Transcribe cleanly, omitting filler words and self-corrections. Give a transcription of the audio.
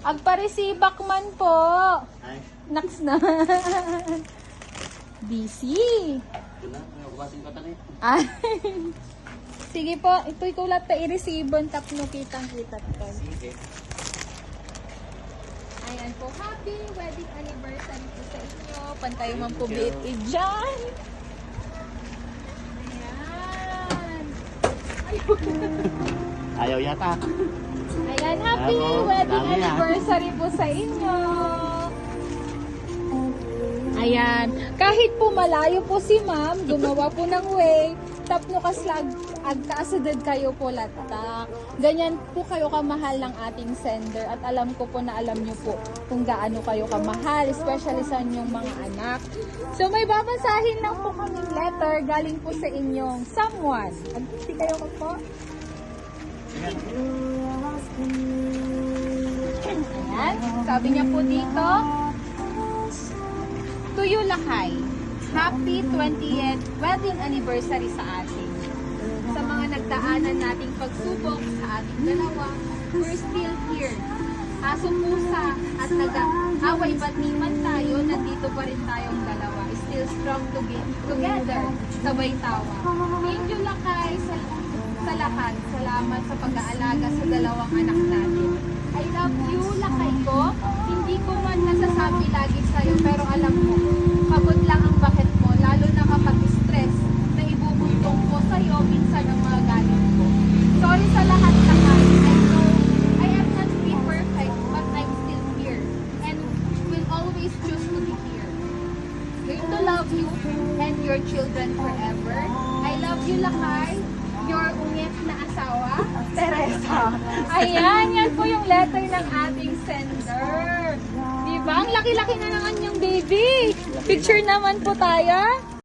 Agparesibak man po. Ay, Naks na. Busy. ito na. May kubasin ka tanay. Ay. Sige po, ito'y kulat pa i-receive tapno kitang-kita to. Sige. Ayan po, happy wedding anniversary po sa inyo. Pantay man po biit dyan. Ayan. Ayaw yata. Ayan, happy Bravo. wedding Dami, ah. anniversary po sa inyo. Ayan, kahit po malayo po si ma'am, gumawa po ng way, tapno kaslag, agkaasadad kayo po latak. Ganyan po kayo kamahal ng ating sender at alam ko po na alam nyo po kung gaano kayo kamahal, especially sa inyong mga anak. So may babasahin lang po kaming letter galing po sa inyong someone. Agti kayo ko po. Ayan, sabi niya po dito, to you, Lakay, happy 20th wedding anniversary sa atin. Sa mga nagdaanan nating pagsubok sa ating dalawa, we're still here. Aso pusa at nag-away ba't ni man tayo, nandito pa rin tayong dalawa. Still strong together, sabay tawa. Thank you, Lakay, sa lahat. Salamat sa pag-aalaga sa dalawang anak natin. I love you, Lakay ko. Hindi ko man nasasabi lagi sa'yo, pero alam mo, pagod lang ang bakit mo, lalo na kapag stress na ibubuntong ko sa'yo minsan ang mga galit ko. Sorry sa lahat, Lakay. I know I am not be perfect, but I'm still here and will always choose to be here. Going to love you and your children forever. I love you, Lakay. Your ungit na asawa, Teresa. Ayan, yan po yung letter ng ating sender. Diba? Ang laki-laki na ng anyong baby. Picture naman po tayo.